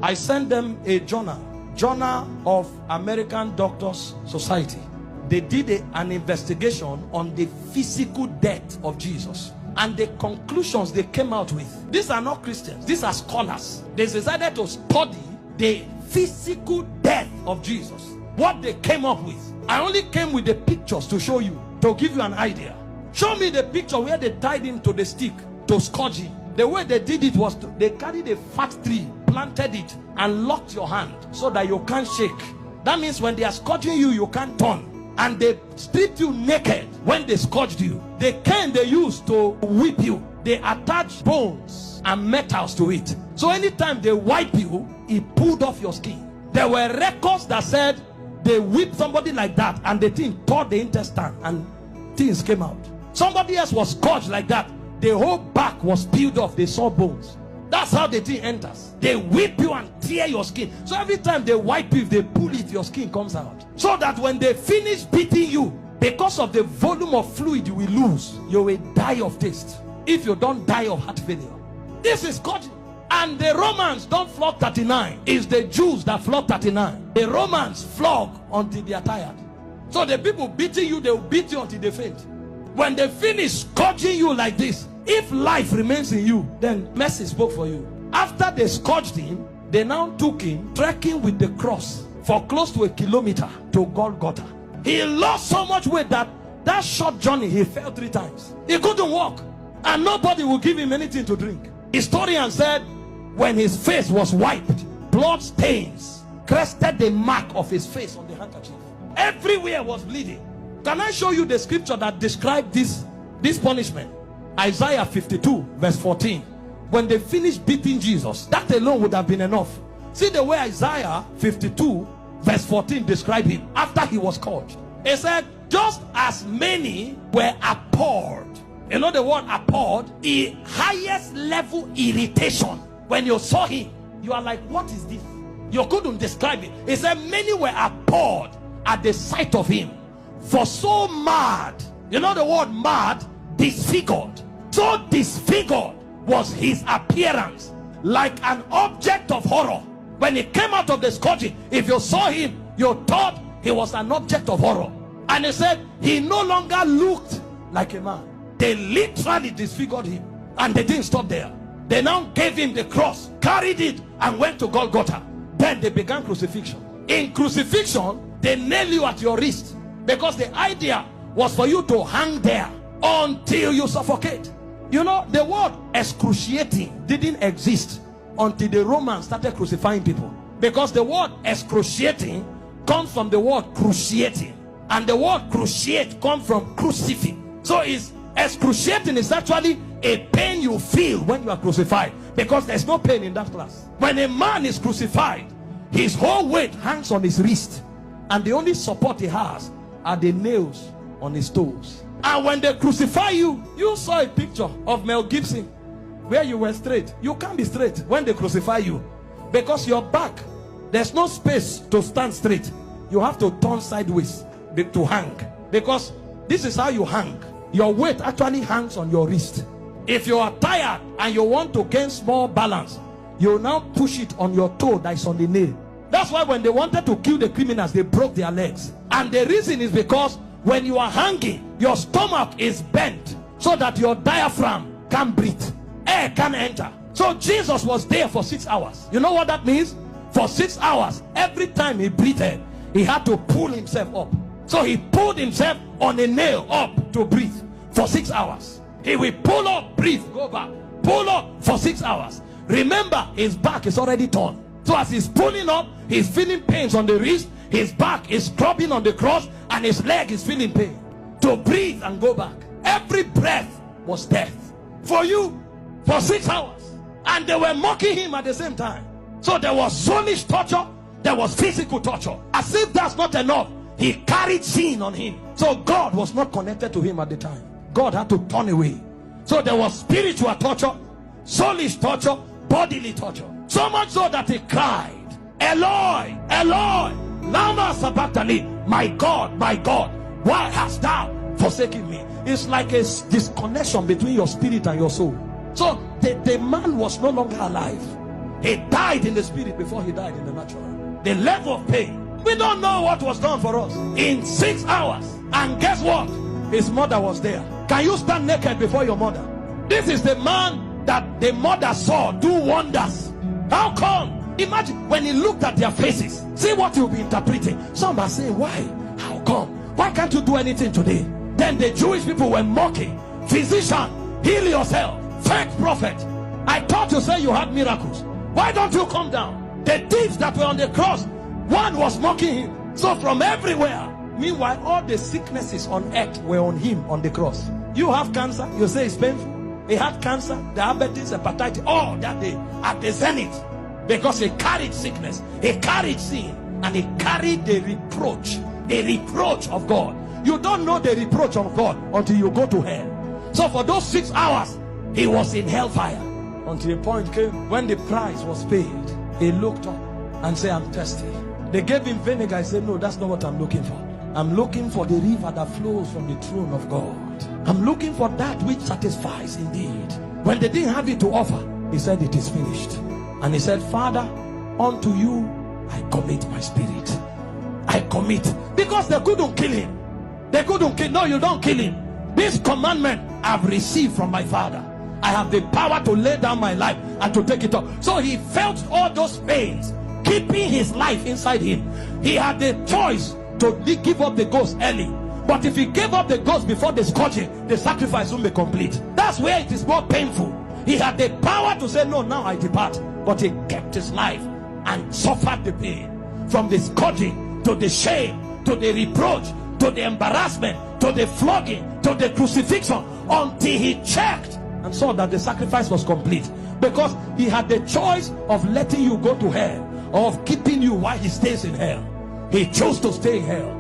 I sent them a journal of American Doctors Society. They did an investigation on the physical death of Jesus, and the conclusions they came out with. These are not Christians, these are scholars. They decided to study the physical death of Jesus. What they came up with, I only came with the pictures to show you, to give you an idea. Show me the picture where they tied him to the stick to scourge him. The way they did it was they carried a fat tree, planted it, and locked your hand so that you can't shake. That means when they are scourging you, you can't turn. And they stripped you naked when they scourged you. The cane they used to whip you, they attached bones and metals to it. So anytime they wipe you, it pulled off your skin. There were records that said they whipped somebody like that and the thing tore the intestine and things came out. Somebody else was scourged like that. The whole back was peeled off. They saw bones. That's how the thing enters. They whip you and tear your skin. So every time they wipe you, if they pull it, your skin comes out. So that when they finish beating you, because of the volume of fluid you will lose, you will die of taste. If you don't die of heart failure. This is scourging. And the Romans don't flog 39. It's the Jews that flog 39. The Romans flog until they are tired. So the people beating you, they will beat you until they faint. When they finish scourging you like this, if life remains in you, then mercy spoke for you. After they scourged him, they now took him trekking with the cross for close to 1 kilometer to Golgotha. He lost so much weight that short journey he fell 3 times. He couldn't walk, and nobody would give him anything to drink. Historian said when his face was wiped, blood stains crested the mark of his face on the handkerchief. Everywhere was bleeding. Can I show you the scripture that described this punishment? Isaiah 52 verse 14. When they finished beating Jesus, that alone would have been enough. See the way Isaiah 52 verse 14 described him after he was scourged. It said, just as many were appalled. You know the word appalled? The highest level irritation. When you saw him, you are like, what is this? You couldn't describe it. It said many were appalled at the sight of him. For so mad, you know the word mad? Disfigured. So disfigured was his appearance, like an object of horror. When he came out of the scourging, if you saw him, you thought he was an object of horror. And he said he no longer looked like a man. They literally disfigured him, and they didn't stop there. They now gave him the cross, carried it, and went to Golgotha. Then they began crucifixion. In crucifixion, they nail you at your wrist, because the idea was for you to hang there until you suffocate. You know, the word excruciating didn't exist until the Romans started crucifying people, because the word excruciating comes from the word cruciating, and the word cruciate comes from crucifix. So it's excruciating is actually a pain you feel when you are crucified, because there's no pain in that class. When a man is crucified, his whole weight hangs on his wrist, and the only support he has are the nails on his toes. And when they crucify you, you saw a picture of Mel Gibson where you were straight. You can't be straight when they crucify you, because your back, there's no space to stand straight. You have to turn sideways to hang, because this is how you hang. Your weight actually hangs on your wrist. If you are tired and you want to gain small balance, you now push it on your toe that is on the nail. That's why when they wanted to kill the criminals, they broke their legs. And the reason is because when you are hanging, your stomach is bent so that your diaphragm can breathe. Air can enter. So Jesus was there for 6 hours. You know what that means? For 6 hours, every time he breathed, he had to pull himself up. So he pulled himself on a nail up to breathe for 6 hours. He will pull up, breathe, go back, pull up for 6 hours. Remember, his back is already torn. So as he's pulling up, he's feeling pains on the wrist, his back is scrubbing on the cross, and his leg is feeling pain. To breathe and go back. Every breath was death for you for 6 hours. And they were mocking him at the same time. So there was soulish torture, there was physical torture. As if that's not enough, he carried sin on him. So God was not connected to him at the time. God had to turn away. So there was spiritual torture, soulish torture, bodily torture. So much so that he cried, Eloi, Eloi, lama sabachthani, my God, why hast thou forsaken me? It's like a disconnection between your spirit and your soul. So the man was no longer alive. He died in the spirit before he died in the natural. The level of pain. We don't know what was done for us in 6 hours. And guess what? His mother was there. Can you stand naked before your mother? This is the man that the mother saw do wonders. How come? Imagine when he looked at their faces. See what you'll be interpreting. Some are saying, why? How come? Why can't you do anything today? Then the Jewish people were mocking. Physician, heal yourself. Fake prophet. I thought you said you had miracles. Why don't you come down? The thieves that were on the cross, one was mocking him. So from everywhere. Meanwhile, all the sicknesses on earth were on him on the cross. You have cancer, you say it's painful. He had cancer, diabetes, hepatitis, all that day at the zenith. Because he carried sickness, he carried sin, and he carried the reproach of God. You don't know the reproach of God until you go to hell. So for those 6 hours, he was in hellfire. Until a point came when the price was paid. He looked up and said, I'm thirsty. They gave him vinegar. He said, no, that's not what I'm looking for. I'm looking for the river that flows from the throne of God. I'm looking for that which satisfies indeed. When they didn't have it to offer, he said, it is finished. And he said, Father, unto you I commit my spirit. I commit. Because they couldn't kill him. They couldn't kill. No, you don't kill him. This commandment I've received from my Father. I have the power to lay down my life and to take it up. So he felt all those pains, keeping his life inside him. He had the choice to give up the ghost early. But if he gave up the ghost before the scourging, the sacrifice won't be complete. That's where it is more painful. He had the power to say, no, now I depart. But he kept his life and suffered the pain. From the scourging, to the shame, to the reproach, to the embarrassment, to the flogging, to the crucifixion, until he checked and saw that the sacrifice was complete. Because he had the choice of letting you go to hell, or of keeping you while he stays in hell. He chose to stay in hell.